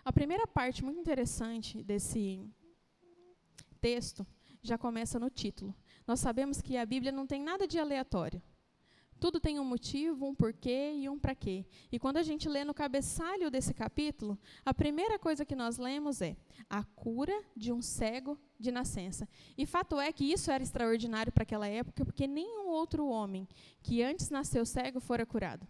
A primeira parte muito interessante desse texto já começa no título. Nós sabemos que a Bíblia não tem nada de aleatório. Tudo tem um motivo, um porquê e um para quê. E quando a gente lê no cabeçalho desse capítulo, a primeira coisa que nós lemos é a cura de um cego de nascença. E fato é que isso era extraordinário para aquela época, porque nenhum outro homem que antes nasceu cego fora curado.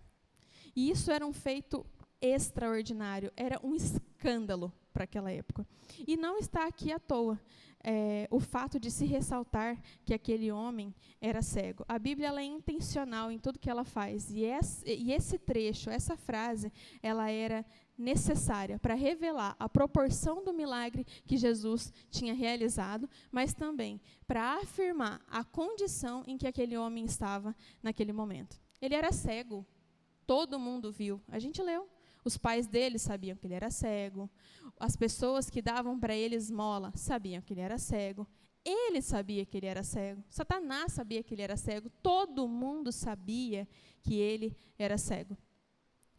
E isso era um feito extraordinário, era um escândalo para aquela época. E não está aqui à toa o fato de se ressaltar que aquele homem era cego. A Bíblia ela é intencional em tudo que ela faz. E esse trecho, essa frase, ela era necessária para revelar a proporção do milagre que Jesus tinha realizado, mas também para afirmar a condição em que aquele homem estava naquele momento. Ele era cego. Todo mundo viu. A gente leu. Os pais dele sabiam que ele era cego. As pessoas que davam para ele esmola sabiam que ele era cego. Ele sabia que ele era cego. Satanás sabia que ele era cego. Todo mundo sabia que ele era cego.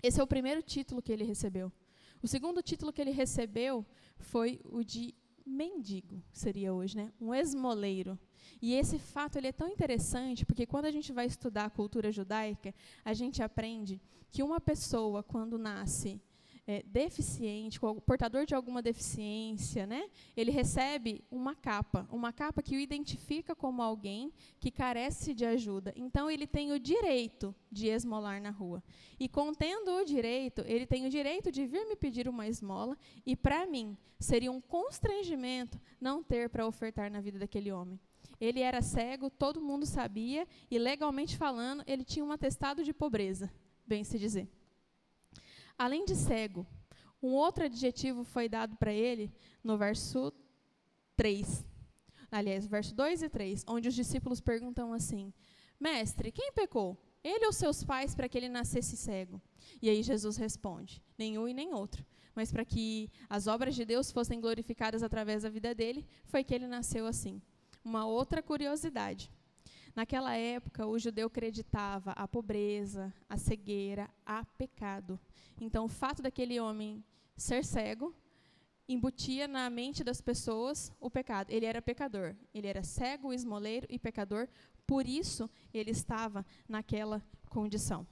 Esse é o primeiro título que ele recebeu. O segundo título que ele recebeu foi o de mendigo, seria hoje, né? Um esmoleiro. E esse fato ele é tão interessante, porque quando a gente vai estudar a cultura judaica, a gente aprende que uma pessoa, quando nasce deficiente, portador de alguma deficiência, né, ele recebe uma capa que o identifica como alguém que carece de ajuda. Então, ele tem o direito de esmolar na rua. E, contendo o direito, ele tem o direito de vir me pedir uma esmola, e, para mim, seria um constrangimento não ter para ofertar na vida daquele homem. Ele era cego, todo mundo sabia, e, legalmente falando, ele tinha um atestado de pobreza, bem se dizer. Além de cego, um outro adjetivo foi dado para ele no verso 3. Aliás, verso 2 e 3, onde os discípulos perguntam assim: Mestre, quem pecou? Ele ou seus pais para que ele nascesse cego? E aí Jesus responde: nenhum e nem outro. Mas para que as obras de Deus fossem glorificadas através da vida dele, foi que ele nasceu assim. Uma outra curiosidade. Naquela época, o judeu acreditava a pobreza, a cegueira, a pecado. Então, o fato daquele homem ser cego embutia na mente das pessoas o pecado. Ele era pecador. Ele era cego, esmoleiro e pecador. Por isso, ele estava naquela condição.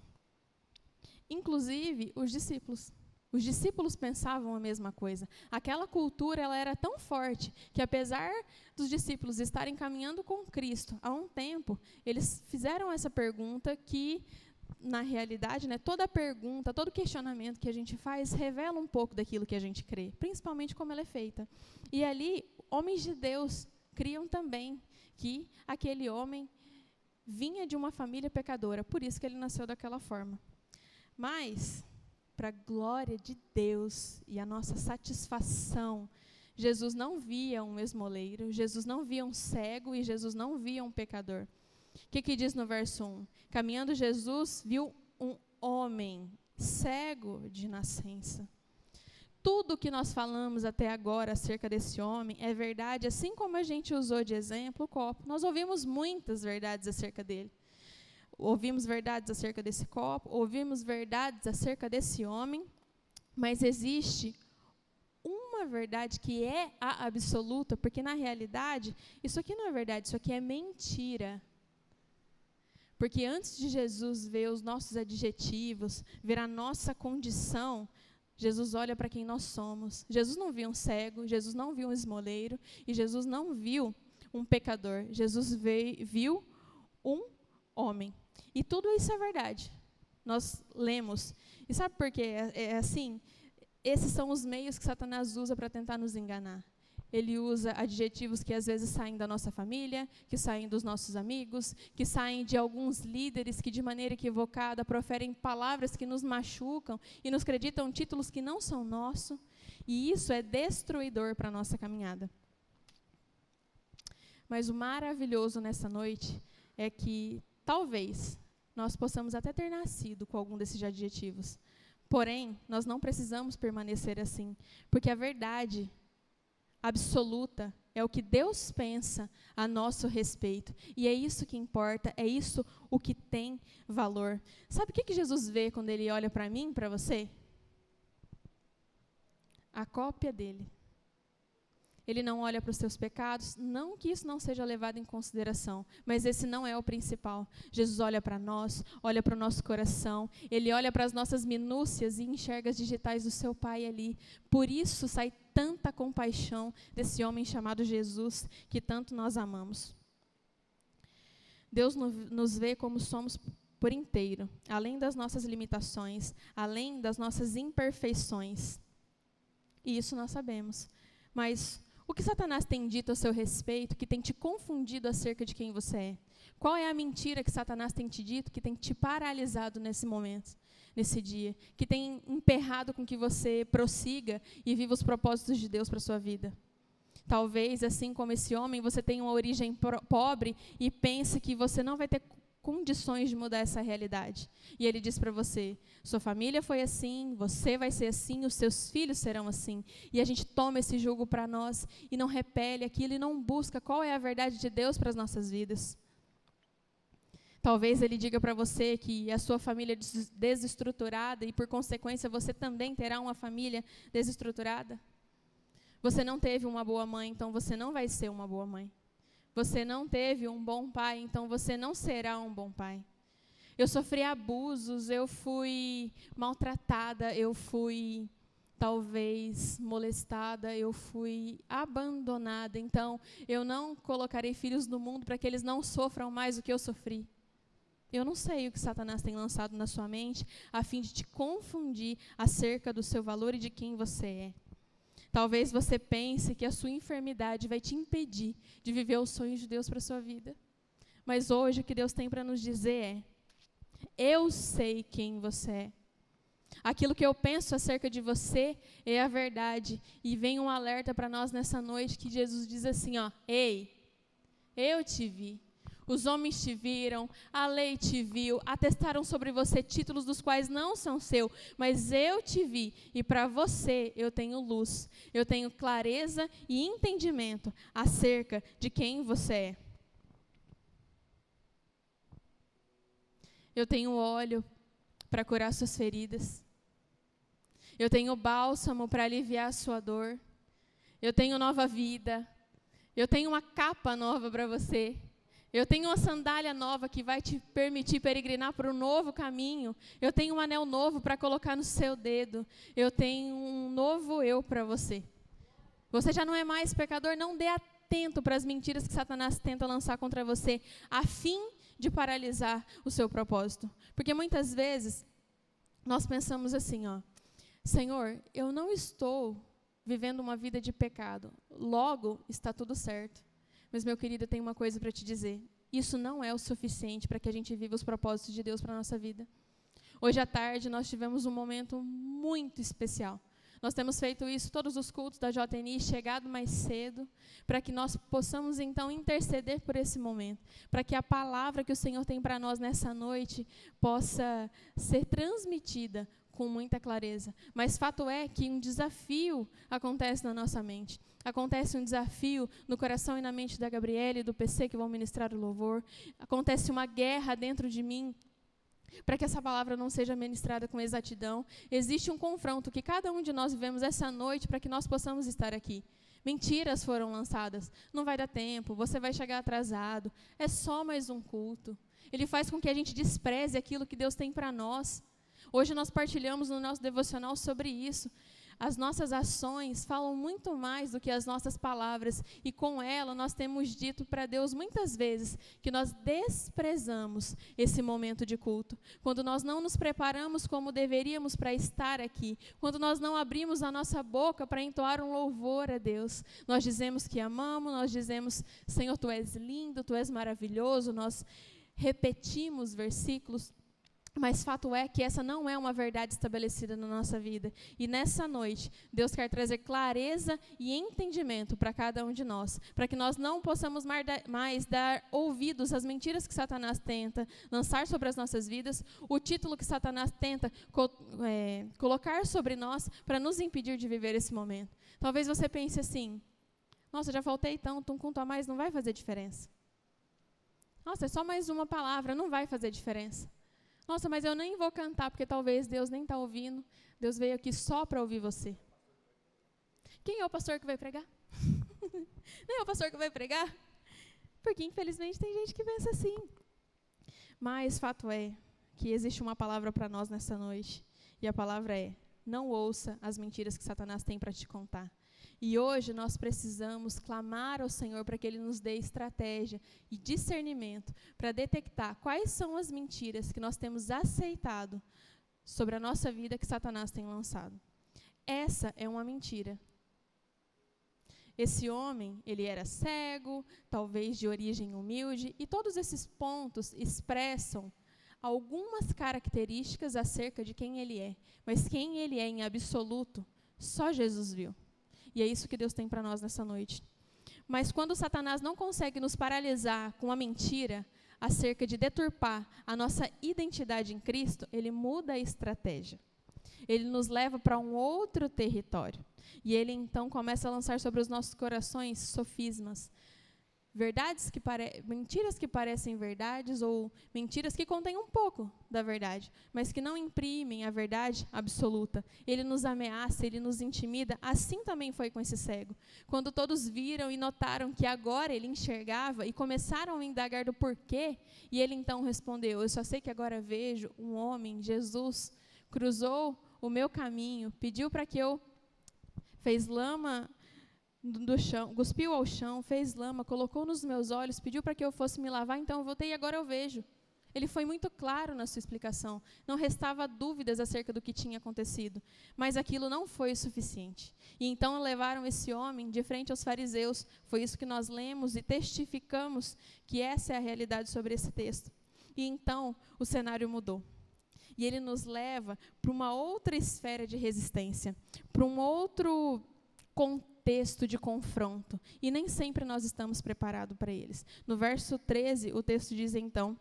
Inclusive, os discípulos. Os discípulos pensavam a mesma coisa. Aquela cultura ela era tão forte que, apesar dos discípulos estarem caminhando com Cristo há um tempo, eles fizeram essa pergunta que, na realidade, né, toda pergunta, todo questionamento que a gente faz revela um pouco daquilo que a gente crê, principalmente como ela é feita. E ali, homens de Deus criam também que aquele homem vinha de uma família pecadora, por isso que ele nasceu daquela forma. Mas, para a glória de Deus e a nossa satisfação, Jesus não via um esmoleiro, Jesus não via um cego e Jesus não via um pecador. O que diz no verso 1? Caminhando Jesus viu um homem cego de nascença. Tudo que nós falamos até agora acerca desse homem é verdade, assim como a gente usou de exemplo o copo. Nós ouvimos muitas verdades acerca dele. Ouvimos verdades acerca desse copo, ouvimos verdades acerca desse homem, mas existe uma verdade que é a absoluta, porque na realidade, isso aqui não é verdade, isso aqui é mentira. Porque antes de Jesus ver os nossos adjetivos, ver a nossa condição, Jesus olha para quem nós somos. Jesus não viu um cego, Jesus não viu um esmoleiro, e Jesus não viu um pecador. Jesus viu um homem. E tudo isso é verdade. Nós lemos. E sabe por quê? É assim? Esses são os meios que Satanás usa para tentar nos enganar. Ele usa adjetivos que às vezes saem da nossa família, que saem dos nossos amigos, que saem de alguns líderes que de maneira equivocada proferem palavras que nos machucam e nos acreditam títulos que não são nossos. E isso é destruidor para a nossa caminhada. Mas o maravilhoso nessa noite é que talvez nós possamos até ter nascido com algum desses adjetivos. Porém, nós não precisamos permanecer assim, porque a verdade absoluta é o que Deus pensa a nosso respeito. E é isso que importa, é isso o que tem valor. Sabe o que Jesus vê quando ele olha para mim, para você? a cópia dele. Ele não olha para os seus pecados, não que isso não seja levado em consideração, mas esse não é o principal. Jesus olha para nós, olha para o nosso coração, ele olha para as nossas minúcias e enxerga as digitais do seu Pai ali. Por isso sai tanta compaixão desse homem chamado Jesus, que tanto nós amamos. Deus nos vê como somos por inteiro, além das nossas limitações, além das nossas imperfeições. E isso nós sabemos. Mas o que Satanás tem dito a seu respeito, que tem te confundido acerca de quem você é? Qual é a mentira que Satanás tem te dito, que tem te paralisado nesse momento, nesse dia? Que tem emperrado com que você prossiga e viva os propósitos de Deus para a sua vida? Talvez, assim como esse homem, você tenha uma origem pobre e pense que você não vai ter condições de mudar essa realidade. E ele diz para você, sua família foi assim, você vai ser assim, os seus filhos serão assim. E a gente toma esse jugo para nós e não repele aquilo e não busca qual é a verdade de Deus para as nossas vidas. Talvez ele diga para você que a sua família é desestruturada e, por consequência, você também terá uma família desestruturada. Você não teve uma boa mãe, então você não vai ser uma boa mãe. Você não teve um bom pai, então você não será um bom pai. Eu sofri abusos, eu fui maltratada, eu fui, talvez, molestada, eu fui abandonada. Então, eu não colocarei filhos no mundo para que eles não sofram mais do que eu sofri. Eu não sei o que Satanás tem lançado na sua mente a fim de te confundir acerca do seu valor e de quem você é. Talvez você pense que a sua enfermidade vai te impedir de viver os sonhos de Deus para a sua vida. Mas hoje o que Deus tem para nos dizer é, eu sei quem você é. Aquilo que eu penso acerca de você é a verdade. E vem um alerta para nós nessa noite que Jesus diz assim, ó, ei, eu te vi. Os homens te viram, a lei te viu, atestaram sobre você títulos dos quais não são seus, mas eu te vi, e para você eu tenho luz, eu tenho clareza e entendimento acerca de quem você é. Eu tenho óleo para curar suas feridas, eu tenho bálsamo para aliviar a sua dor, eu tenho nova vida, eu tenho uma capa nova para você. Eu tenho uma sandália nova que vai te permitir peregrinar para um novo caminho. Eu tenho um anel novo para colocar no seu dedo. Eu tenho um novo eu para você. Você já não é mais pecador, não dê atento para as mentiras que Satanás tenta lançar contra você, a fim de paralisar o seu propósito. Porque muitas vezes nós pensamos assim, ó, Senhor, eu não estou vivendo uma vida de pecado, logo está tudo certo. Mas, meu querido, eu tenho uma coisa para te dizer. Isso não é o suficiente para que a gente viva os propósitos de Deus para a nossa vida. Hoje à tarde, nós tivemos um momento muito especial. Nós temos feito isso, todos os cultos da JNI, chegado mais cedo, para que nós possamos, então, interceder por esse momento. Para que a palavra que o Senhor tem para nós nessa noite possa ser transmitida com muita clareza. Mas fato é que um desafio acontece na nossa mente. Acontece um desafio no coração e na mente da Gabriela e do PC que vão ministrar o louvor. Acontece uma guerra dentro de mim para que essa palavra não seja ministrada com exatidão. Existe um confronto que cada um de nós vivemos essa noite para que nós possamos estar aqui. Mentiras foram lançadas. Não vai dar tempo, você vai chegar atrasado. É só mais um culto. Ele faz com que a gente despreze aquilo que Deus tem para nós. Hoje nós partilhamos no nosso devocional sobre isso. As nossas ações falam muito mais do que as nossas palavras, e com ela nós temos dito para Deus muitas vezes que nós desprezamos esse momento de culto. Quando nós não nos preparamos como deveríamos para estar aqui, quando nós não abrimos a nossa boca para entoar um louvor a Deus, nós dizemos que amamos, nós dizemos, Senhor, Tu és lindo, Tu és maravilhoso, nós repetimos versículos. Mas fato é que essa não é uma verdade estabelecida na nossa vida. E nessa noite, Deus quer trazer clareza e entendimento para cada um de nós, para que nós não possamos mais dar ouvidos às mentiras que Satanás tenta lançar sobre as nossas vidas, o título que Satanás tenta colocar sobre nós para nos impedir de viver esse momento. Talvez você pense assim, nossa, já faltei tanto, um culto a mais não vai fazer diferença. Nossa, é só mais uma palavra, não vai fazer diferença. Nossa, mas eu nem vou cantar, porque talvez Deus nem está ouvindo. Deus veio aqui só para ouvir você. Quem é o pastor que vai pregar? Nem é o pastor que vai pregar? Porque, infelizmente, tem gente que pensa assim. Mas, fato é que existe uma palavra para nós nessa noite. E a palavra é: não ouça as mentiras que Satanás tem para te contar. E hoje nós precisamos clamar ao Senhor para que Ele nos dê estratégia e discernimento para detectar quais são as mentiras que nós temos aceitado sobre a nossa vida que Satanás tem lançado. Essa é uma mentira. Esse homem, ele era cego, talvez de origem humilde, e todos esses pontos expressam algumas características acerca de quem ele é. Mas quem ele é em absoluto, só Jesus viu. E é isso que Deus tem para nós nessa noite. Mas quando Satanás não consegue nos paralisar com a mentira acerca de deturpar a nossa identidade em Cristo, ele muda a estratégia. Ele nos leva para um outro território. E ele então começa a lançar sobre os nossos corações sofismas. Mentiras que parecem verdades ou mentiras que contêm um pouco da verdade, mas que não imprimem a verdade absoluta. Ele nos ameaça, ele nos intimida. Assim também foi com esse cego. Quando todos viram e notaram que agora ele enxergava e começaram a indagar do porquê, e ele então respondeu: eu só sei que agora vejo um homem, Jesus, cruzou o meu caminho, pediu para que eu fez lama do chão, cuspiu ao chão, fez lama, colocou nos meus olhos, pediu para que eu fosse me lavar, então eu voltei e agora eu vejo. Ele foi muito claro na sua explicação, não restava dúvidas acerca do que tinha acontecido, mas aquilo não foi o suficiente. E então levaram esse homem de frente aos fariseus, foi isso que nós lemos e testificamos que essa é a realidade sobre esse texto. E então o cenário mudou. E ele nos leva para uma outra esfera de resistência, para um outro contexto de confronto. E nem sempre nós estamos preparados para eles. No verso 13, o texto diz então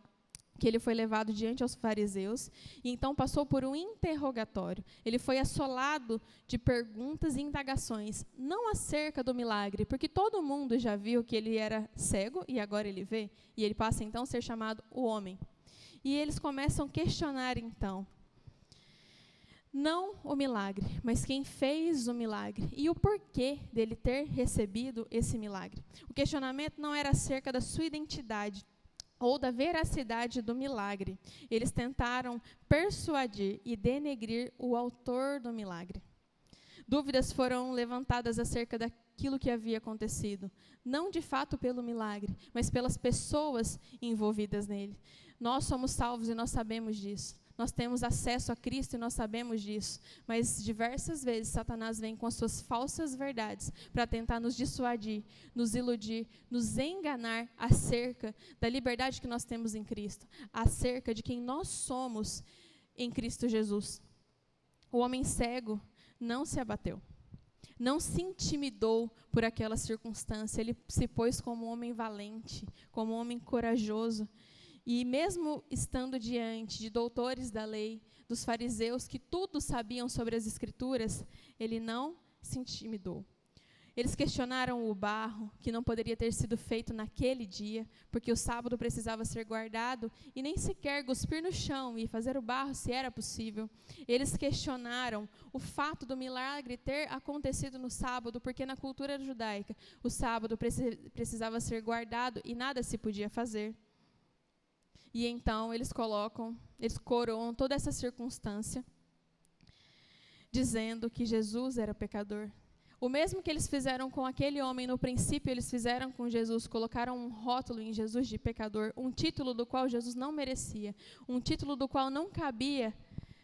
que ele foi levado diante aos fariseus e então passou por um interrogatório. Ele foi assolado de perguntas e indagações, não acerca do milagre, porque todo mundo já viu que ele era cego e agora ele vê, e ele passa então a ser chamado o homem. E eles começam a questionar, então, não o milagre, mas quem fez o milagre e o porquê dele ter recebido esse milagre. O questionamento não era acerca da sua identidade ou da veracidade do milagre. Eles tentaram persuadir e denegrir o autor do milagre. Dúvidas foram levantadas acerca daquilo que havia acontecido, não de fato pelo milagre, mas pelas pessoas envolvidas nele. Nós somos salvos e nós sabemos disso. Nós temos acesso a Cristo e nós sabemos disso. Mas diversas vezes Satanás vem com as suas falsas verdades para tentar nos dissuadir, nos iludir, nos enganar acerca da liberdade que nós temos em Cristo, acerca de quem nós somos em Cristo Jesus. O homem cego não se abateu, não se intimidou por aquela circunstância. Ele se pôs como um homem valente, como um homem corajoso. E mesmo estando diante de doutores da lei, dos fariseus, que tudo sabiam sobre as Escrituras, ele não se intimidou. Eles questionaram o barro, que não poderia ter sido feito naquele dia, porque o sábado precisava ser guardado, e nem sequer cuspir no chão e fazer o barro, se era possível. Eles questionaram o fato do milagre ter acontecido no sábado, porque na cultura judaica, o sábado precisava ser guardado e nada se podia fazer. E então eles coroam toda essa circunstância, dizendo que Jesus era pecador. O mesmo que eles fizeram com aquele homem no princípio, eles fizeram com Jesus, colocaram um rótulo em Jesus de pecador, um título do qual Jesus não merecia, um título do qual não cabia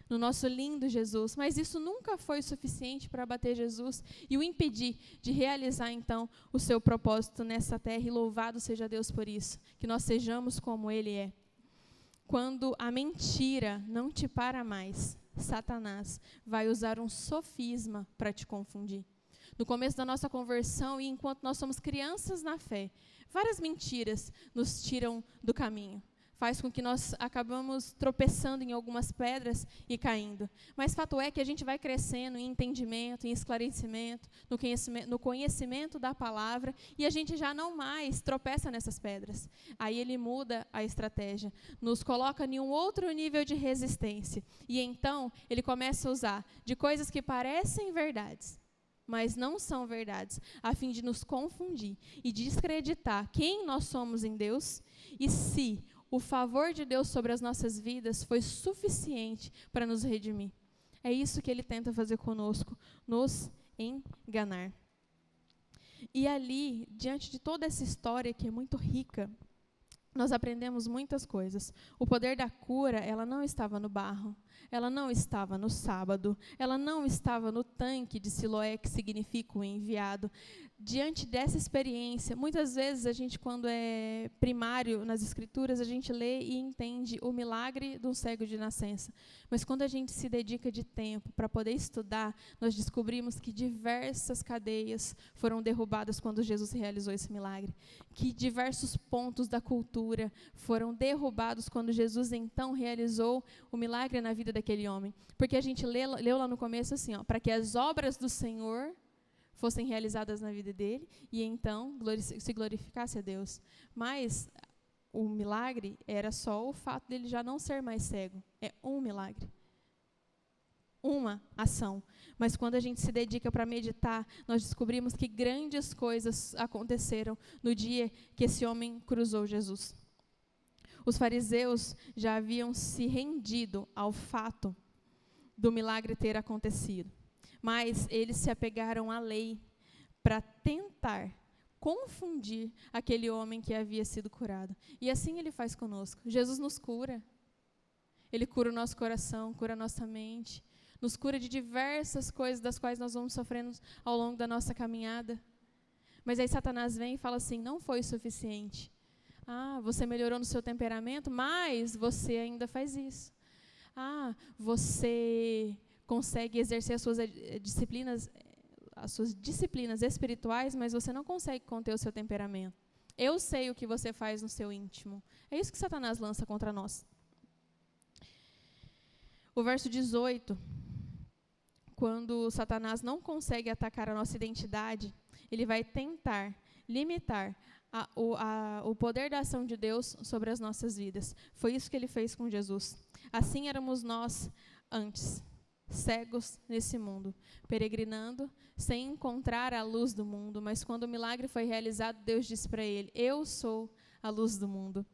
no nosso lindo Jesus, mas isso nunca foi suficiente para abater Jesus e o impedir de realizar então o seu propósito nessa terra, e louvado seja Deus por isso, que nós sejamos como Ele é. Quando a mentira não te para mais, Satanás vai usar um sofisma para te confundir. No começo da nossa conversão e enquanto nós somos crianças na fé, várias mentiras nos tiram do caminho. Faz com que nós acabamos tropeçando em algumas pedras e caindo. Mas fato é que a gente vai crescendo em entendimento, em esclarecimento, no conhecimento da palavra, e a gente já não mais tropeça nessas pedras. Aí ele muda a estratégia, nos coloca em um outro nível de resistência. E então ele começa a usar de coisas que parecem verdades, mas não são verdades, a fim de nos confundir e descreditar quem nós somos em Deus e se o favor de Deus sobre as nossas vidas foi suficiente para nos redimir. É isso que ele tenta fazer conosco, nos enganar. E ali, diante de toda essa história que é muito rica, nós aprendemos muitas coisas. O poder da cura, ela não estava no barro, ela não estava no sábado, ela não estava no tanque de Siloé, que significa o enviado. Diante dessa experiência, muitas vezes a gente, quando é primário nas escrituras, a gente lê e entende o milagre do cego de nascença. Mas quando a gente se dedica de tempo para poder estudar, nós descobrimos que diversas cadeias foram derrubadas quando Jesus realizou esse milagre. Que diversos pontos da cultura foram derrubados quando Jesus então realizou o milagre na vida daquele homem. Porque a gente leu lá no começo assim, para que as obras do Senhor fossem realizadas na vida dele e então se glorificasse a Deus. Mas o milagre era só o fato dele já não ser mais cego. É um milagre. Uma ação. Mas quando a gente se dedica para meditar, nós descobrimos que grandes coisas aconteceram no dia que esse homem cruzou Jesus. Os fariseus já haviam se rendido ao fato do milagre ter acontecido. Mas eles se apegaram à lei para tentar confundir aquele homem que havia sido curado. E assim ele faz conosco. Jesus nos cura. Ele cura o nosso coração, cura a nossa mente, nos cura de diversas coisas das quais nós vamos sofrendo ao longo da nossa caminhada. Mas aí Satanás vem e fala assim, não foi suficiente. Você melhorou no seu temperamento, mas você ainda faz isso. Você consegue exercer as suas disciplinas espirituais, mas você não consegue conter o seu temperamento. Eu sei o que você faz no seu íntimo. É isso que Satanás lança contra nós. O verso 18, quando Satanás não consegue atacar a nossa identidade, ele vai tentar limitar o poder da ação de Deus sobre as nossas vidas. Foi isso que ele fez com Jesus. Assim éramos nós antes, cegos nesse mundo, peregrinando, sem encontrar a luz do mundo. Mas quando o milagre foi realizado, Deus disse para ele, eu sou a luz do mundo.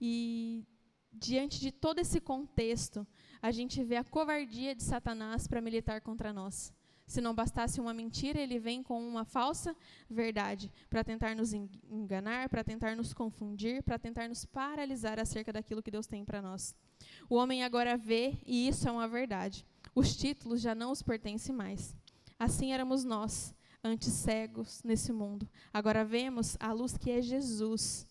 E diante de todo esse contexto, a gente vê a covardia de Satanás para militar contra nós. Se não bastasse uma mentira, ele vem com uma falsa verdade para tentar nos enganar, para tentar nos confundir, para tentar nos paralisar acerca daquilo que Deus tem para nós. O homem agora vê, e isso é uma verdade. Os títulos já não os pertencem mais. Assim éramos nós, antes cegos nesse mundo. Agora vemos a luz que é Jesus.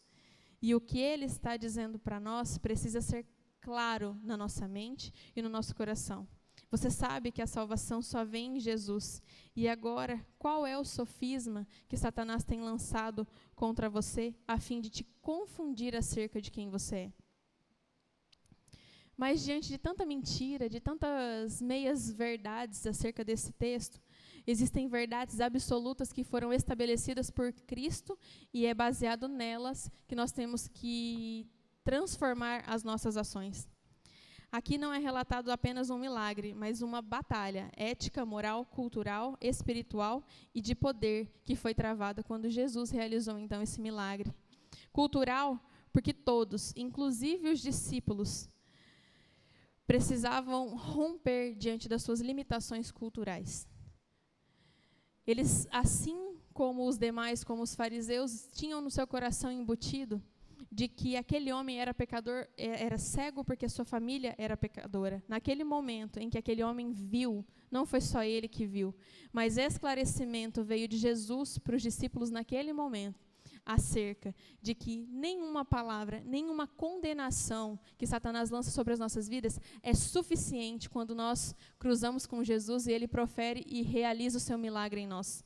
E o que ele está dizendo para nós precisa ser claro na nossa mente e no nosso coração. Você sabe que a salvação só vem em Jesus. E agora, qual é o sofisma que Satanás tem lançado contra você a fim de te confundir acerca de quem você é? Mas diante de tanta mentira, de tantas meias verdades acerca desse texto, existem verdades absolutas que foram estabelecidas por Cristo e é baseado nelas que nós temos que transformar as nossas ações. Aqui não é relatado apenas um milagre, mas uma batalha ética, moral, cultural, espiritual e de poder que foi travada quando Jesus realizou então esse milagre. Cultural, porque todos, inclusive os discípulos, precisavam romper diante das suas limitações culturais. Eles, assim como os demais, como os fariseus, tinham no seu coração embutido de que aquele homem era pecador, era cego porque sua família era pecadora. Naquele momento em que aquele homem viu, não foi só ele que viu, mas esclarecimento veio de Jesus para os discípulos naquele momento, acerca de que nenhuma palavra, nenhuma condenação que Satanás lança sobre as nossas vidas é suficiente quando nós cruzamos com Jesus e ele profere e realiza o seu milagre em nós.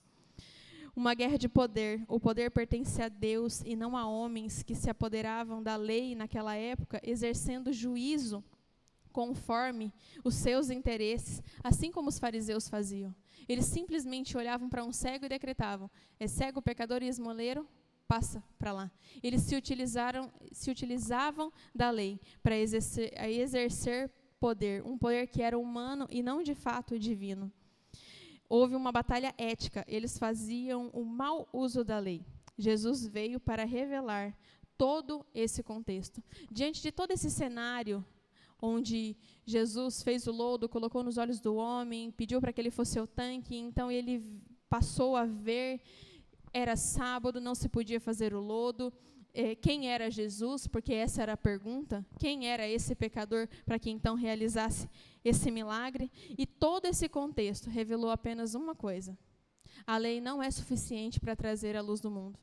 Uma guerra de poder. O poder pertence a Deus e não a homens que se apoderavam da lei naquela época, exercendo juízo conforme os seus interesses, assim como os fariseus faziam. Eles simplesmente olhavam para um cego e decretavam: é cego, pecador e esmoleiro, passa para lá. Eles se utilizavam da lei para exercer poder, um poder que era humano e não de fato divino. houve uma batalha ética. Eles faziam o mau uso da lei. Jesus veio para revelar todo esse contexto. Diante de todo esse cenário, onde Jesus fez o lodo, colocou nos olhos do homem, pediu para que ele fosse ao tanque, então ele passou a ver, era sábado, não se podia fazer o lodo. Quem era Jesus? Porque essa era a pergunta. Quem era esse pecador para que então realizasse esse milagre? E todo esse contexto revelou apenas uma coisa: a lei não é suficiente para trazer a luz do mundo.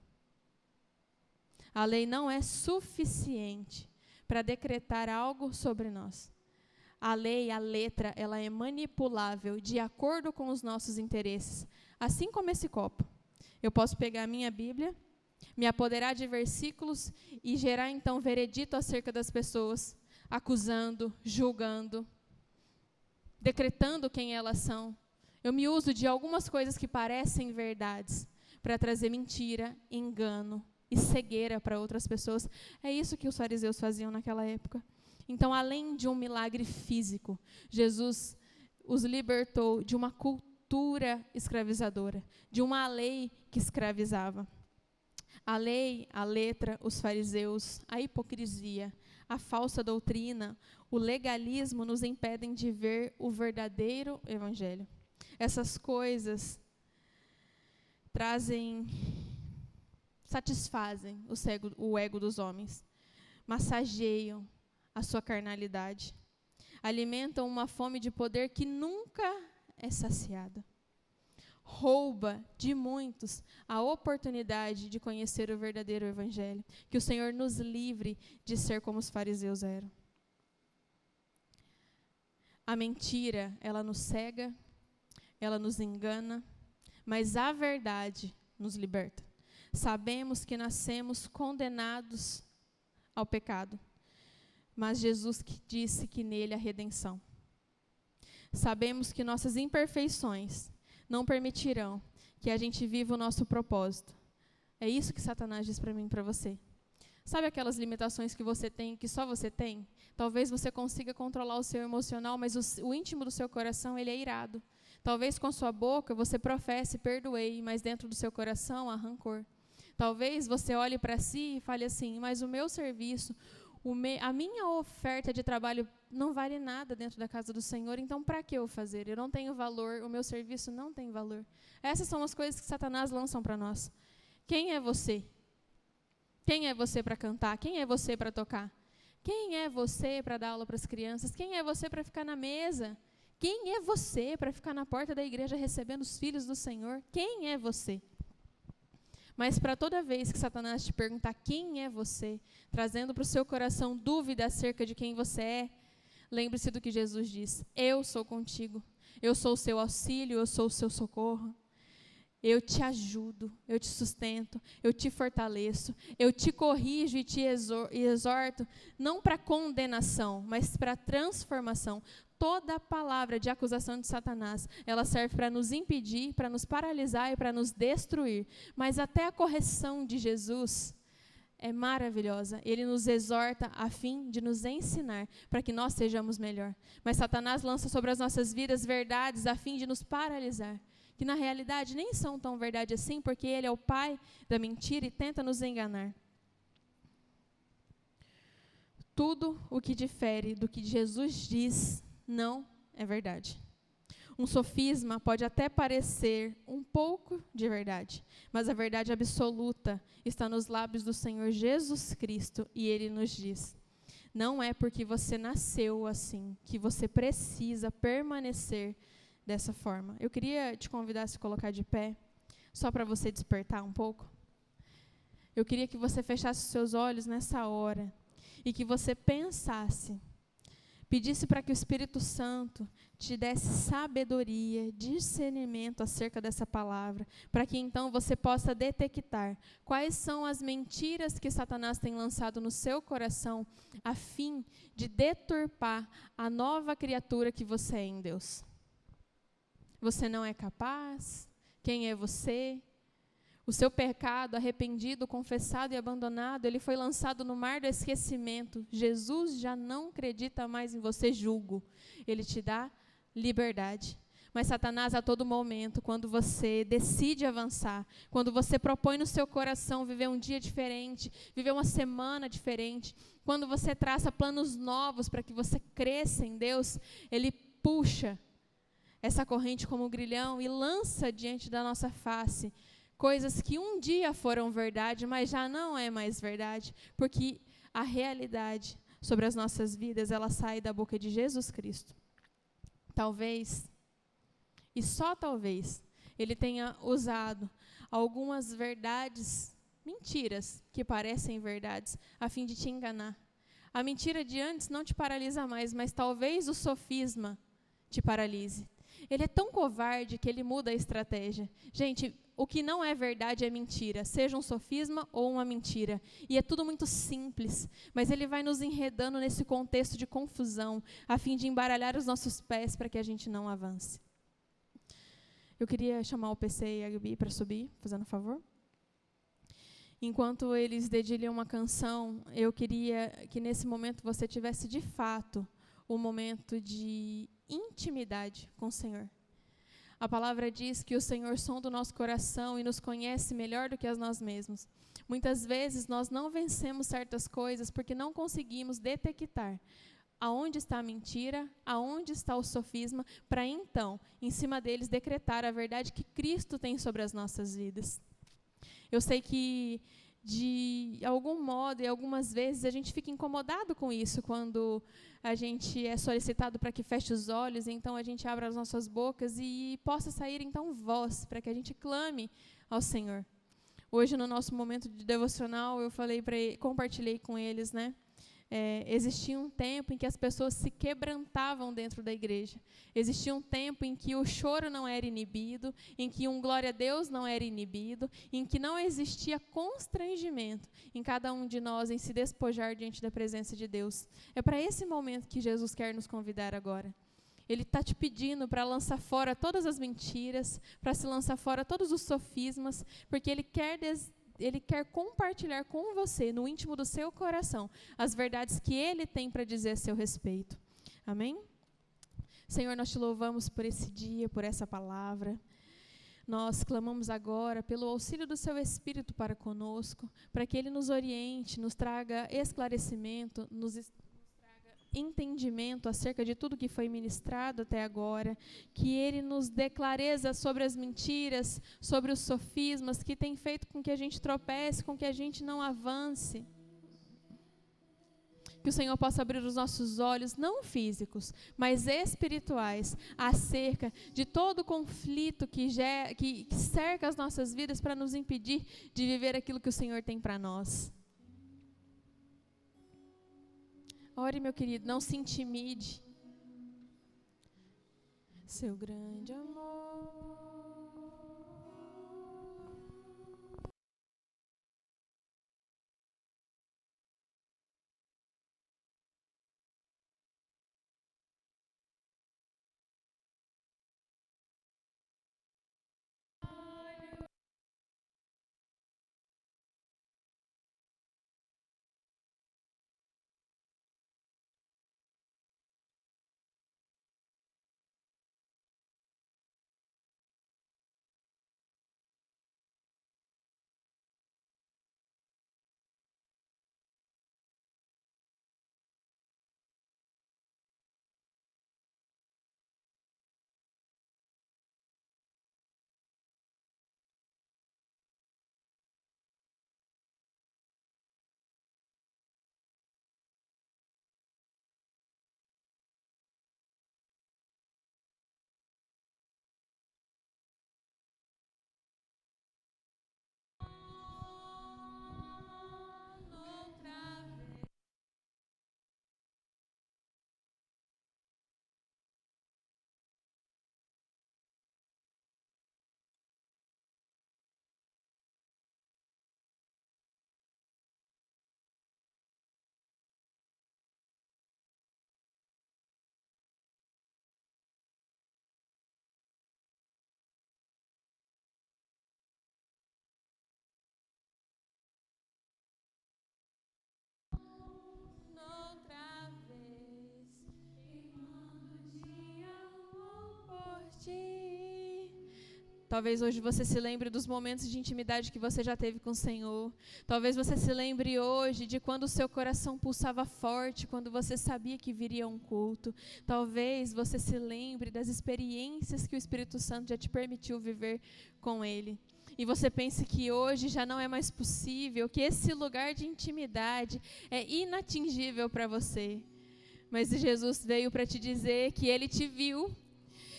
A lei não é suficiente para decretar algo sobre nós. A lei, a letra, ela é manipulável de acordo com os nossos interesses. Assim como esse copo. Eu posso pegar a minha Bíblia, me apoderar de versículos e gerar então veredito acerca das pessoas, acusando, julgando, decretando quem elas são. Eu me uso de algumas coisas que parecem verdades para trazer mentira, engano e cegueira para outras pessoas. É isso que os fariseus faziam naquela época. Então, além de um milagre físico, Jesus os libertou de uma cultura escravizadora, de uma lei que escravizava. A lei, a letra, os fariseus, a hipocrisia, a falsa doutrina, o legalismo nos impedem de ver o verdadeiro evangelho. Essas coisas satisfazem o ego dos homens, massageiam a sua carnalidade, alimentam uma fome de poder que nunca é saciada. Rouba de muitos a oportunidade de conhecer o verdadeiro evangelho. Que o Senhor nos livre de ser como os fariseus eram. A mentira, ela nos cega, ela nos engana, mas a verdade nos liberta. Sabemos que nascemos condenados ao pecado, mas Jesus disse que nele há redenção. Sabemos que nossas imperfeições não permitirão que a gente viva o nosso propósito. É isso que Satanás diz para mim e para você. Sabe aquelas limitações que você tem, que só você tem? Talvez você consiga controlar o seu emocional, mas o íntimo do seu coração, ele é irado. Talvez com sua boca você professe, perdoei, mas dentro do seu coração há rancor. Talvez você olhe para si e fale assim, mas o meu serviço, a minha oferta de trabalho não vale nada dentro da casa do Senhor, então para que eu fazer? Eu não tenho valor, o meu serviço não tem valor. Essas são as coisas que Satanás lançam para nós. Quem é você? Quem é você para cantar? Quem é você para tocar? Quem é você para dar aula para as crianças? Quem é você para ficar na mesa? Quem é você para ficar na porta da igreja recebendo os filhos do Senhor? Quem é você? Mas para toda vez que Satanás te perguntar quem é você, trazendo para o seu coração dúvida acerca de quem você é, lembre-se do que Jesus diz: eu sou contigo, eu sou o seu auxílio, eu sou o seu socorro. Eu te ajudo, eu te sustento, eu te fortaleço, eu te corrijo e te exorto, não para condenação, mas para transformação. Toda palavra de acusação de Satanás, ela serve para nos impedir, para nos paralisar e para nos destruir. Mas até a correção de Jesus é maravilhosa. Ele nos exorta a fim de nos ensinar para que nós sejamos melhor. Mas Satanás lança sobre as nossas vidas verdades a fim de nos paralisar, que na realidade nem são tão verdade assim, porque ele é o pai da mentira e tenta nos enganar. Tudo o que difere do que Jesus diz não é verdade. Um sofisma pode até parecer um pouco de verdade, mas a verdade absoluta está nos lábios do Senhor Jesus Cristo, e Ele nos diz: não é porque você nasceu assim que você precisa permanecer dessa forma. Eu queria te convidar a se colocar de pé, só para você despertar um pouco. Eu queria que você fechasse os seus olhos nessa hora e que você pensasse, pedisse para que o Espírito Santo te desse sabedoria, discernimento acerca dessa palavra, para que então você possa detectar quais são as mentiras que Satanás tem lançado no seu coração, a fim de deturpar a nova criatura que você é em Deus. Você não é capaz? Quem é você? O seu pecado, arrependido, confessado e abandonado, ele foi lançado no mar do esquecimento. Jesus já não acredita mais em você, julgo. Ele te dá liberdade. Mas Satanás, a todo momento, quando você decide avançar, quando você propõe no seu coração viver um dia diferente, viver uma semana diferente, quando você traça planos novos para que você cresça em Deus, ele puxa essa corrente como um grilhão e lança diante da nossa face coisas que um dia foram verdade, mas já não é mais verdade, porque a realidade sobre as nossas vidas, ela sai da boca de Jesus Cristo. Talvez, e só talvez, ele tenha usado algumas verdades, mentiras, que parecem verdades, a fim de te enganar. A mentira de antes não te paralisa mais, mas talvez o sofisma te paralise. Ele é tão covarde que ele muda a estratégia. Gente, o que não é verdade é mentira, seja um sofisma ou uma mentira. E é tudo muito simples, mas ele vai nos enredando nesse contexto de confusão, a fim de embaralhar os nossos pés para que a gente não avance. Eu queria chamar o PC e a Gabi para subir, fazendo um favor. Enquanto eles dedilham uma canção, eu queria que nesse momento você tivesse de fato um momento de intimidade com o Senhor. A palavra diz que o Senhor sonda o nosso coração e nos conhece melhor do que a nós mesmos. Muitas vezes nós não vencemos certas coisas porque não conseguimos detectar aonde está a mentira, aonde está o sofisma, para então, em cima deles, decretar a verdade que Cristo tem sobre as nossas vidas. Eu sei que, de algum modo, e algumas vezes, a gente fica incomodado com isso, quando a gente é solicitado para que feche os olhos, então a gente abra as nossas bocas e possa sair, então, voz, para que a gente clame ao Senhor. Hoje, no nosso momento de devocional, eu compartilhei com eles, né? Existia um tempo em que as pessoas se quebrantavam dentro da igreja. Existia um tempo em que o choro não era inibido, em que um glória a Deus não era inibido, em que não existia constrangimento em cada um de nós em se despojar diante da presença de Deus. É para esse momento que Jesus quer nos convidar agora. Ele está te pedindo para lançar fora todas as mentiras, para se lançar fora todos os sofismas, porque Ele quer compartilhar com você, no íntimo do seu coração, as verdades que Ele tem para dizer a seu respeito. Amém? Senhor, nós te louvamos por esse dia, por essa palavra. Nós clamamos agora pelo auxílio do seu Espírito para conosco, para que Ele nos oriente, nos traga esclarecimento, nos entendimento acerca de tudo que foi ministrado até agora, que Ele nos dê clareza sobre as mentiras, sobre os sofismas que tem feito com que a gente tropece, com que a gente não avance. Que o Senhor possa abrir os nossos olhos, não físicos, mas espirituais, acerca de todo o conflito que cerca as nossas vidas para nos impedir de viver aquilo que o Senhor tem para nós. Ore, meu querido, não se intimide. Seu grande amor. Talvez hoje você se lembre dos momentos de intimidade que você já teve com o Senhor. Talvez você se lembre hoje de quando o seu coração pulsava forte, quando você sabia que viria um culto. Talvez você se lembre das experiências que o Espírito Santo já te permitiu viver com Ele. E você pense que hoje já não é mais possível, que esse lugar de intimidade é inatingível para você. Mas Jesus veio para te dizer que Ele te viu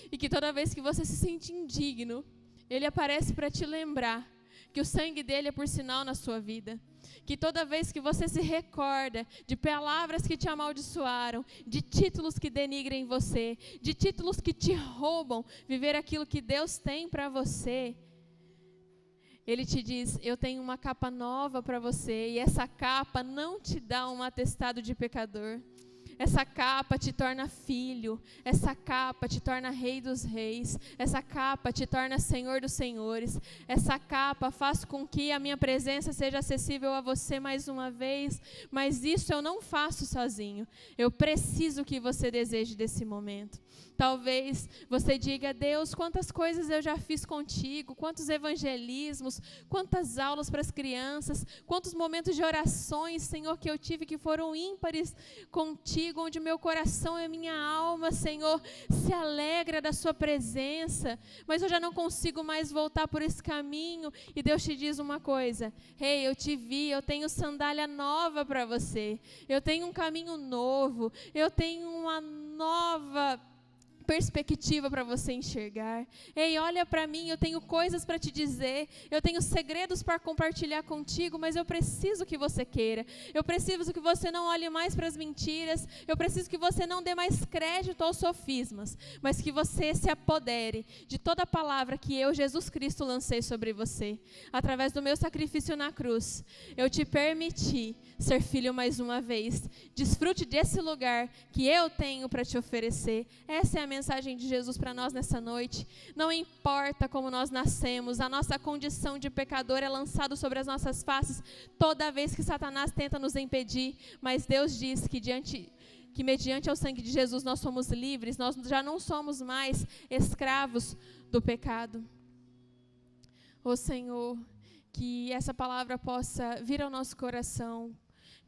e que toda vez que você se sente indigno, Ele aparece para te lembrar que o sangue dele é por sinal na sua vida. Que toda vez que você se recorda de palavras que te amaldiçoaram, de títulos que denigrem você, de títulos que te roubam viver aquilo que Deus tem para você, Ele te diz, eu tenho uma capa nova para você, e essa capa não te dá um atestado de pecador. Essa capa te torna filho, essa capa te torna rei dos reis, essa capa te torna senhor dos senhores, essa capa faz com que a minha presença seja acessível a você mais uma vez, mas isso eu não faço sozinho, eu preciso que você deseje desse momento. Talvez você diga, Deus, quantas coisas eu já fiz contigo, quantos evangelismos, quantas aulas para as crianças, quantos momentos de orações, Senhor, que eu tive que foram ímpares contigo, onde meu coração e minha alma, Senhor, se alegra da sua presença, mas eu já não consigo mais voltar por esse caminho. E Deus te diz uma coisa, Ei, eu te vi, eu tenho sandália nova para você, eu tenho um caminho novo, eu tenho uma nova perspectiva para você enxergar. Ei, olha para mim, eu tenho coisas para te dizer, eu tenho segredos para compartilhar contigo, mas eu preciso que você queira, eu preciso que você não olhe mais para as mentiras, eu preciso que você não dê mais crédito aos sofismas, mas que você se apodere de toda a palavra que eu, Jesus Cristo, lancei sobre você. Através do meu sacrifício na cruz, eu te permiti ser filho mais uma vez. Desfrute desse lugar que eu tenho para te oferecer. Essa é a mensagem de Jesus para nós nessa noite. Não importa como nós nascemos, a nossa condição de pecador é lançada sobre as nossas faces toda vez que Satanás tenta nos impedir, mas Deus diz que mediante ao sangue de Jesus nós somos livres, nós já não somos mais escravos do pecado. Ó Senhor, que essa palavra possa vir ao nosso coração,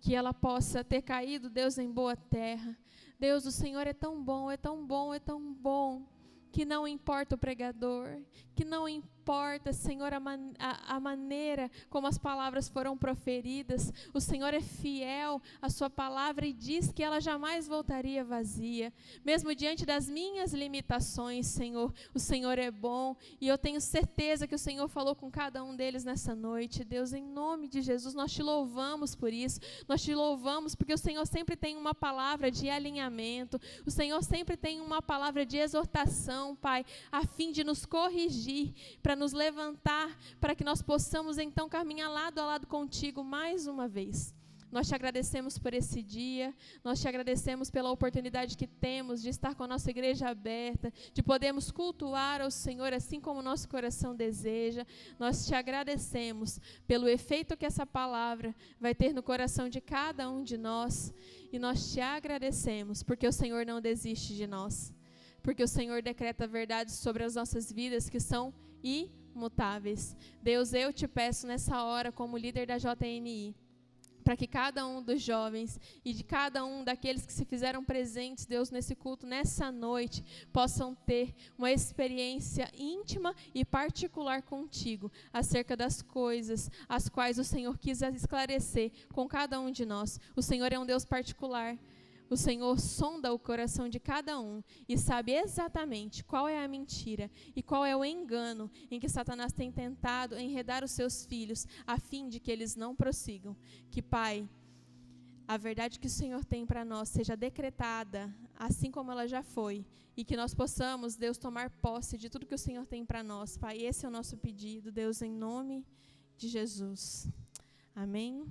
que ela possa ter caído, Deus, em boa terra. Deus, o Senhor é tão bom, é tão bom, é tão bom, que não importa o pregador, que não importa, Senhor, a maneira como as palavras foram proferidas. O Senhor é fiel à sua palavra e diz que ela jamais voltaria vazia. Mesmo diante das minhas limitações, Senhor, o Senhor é bom e eu tenho certeza que o Senhor falou com cada um deles nessa noite. Deus, em nome de Jesus, nós te louvamos por isso. Nós te louvamos porque o Senhor sempre tem uma palavra de alinhamento. O Senhor sempre tem uma palavra de exortação, Pai, a fim de nos corrigir, para nos levantar, para que nós possamos então caminhar lado a lado contigo mais uma vez. Nós te agradecemos por esse dia, nós te agradecemos pela oportunidade que temos de estar com a nossa igreja aberta, de podermos cultuar ao Senhor assim como o nosso coração deseja. Nós te agradecemos pelo efeito que essa palavra vai ter no coração de cada um de nós, e nós te agradecemos porque o Senhor não desiste de nós, porque o Senhor decreta verdades sobre as nossas vidas que são imutáveis. Deus, eu te peço nessa hora, como líder da JNI, para que cada um dos jovens e de cada um daqueles que se fizeram presentes, Deus, nesse culto, nessa noite, possam ter uma experiência íntima e particular contigo, acerca das coisas as quais o Senhor quis esclarecer com cada um de nós. O Senhor é um Deus particular. O Senhor sonda o coração de cada um e sabe exatamente qual é a mentira e qual é o engano em que Satanás tem tentado enredar os seus filhos, a fim de que eles não prossigam. Que, Pai, a verdade que o Senhor tem para nós seja decretada, assim como ela já foi, e que nós possamos, Deus, tomar posse de tudo que o Senhor tem para nós. Pai, esse é o nosso pedido, Deus, em nome de Jesus. Amém.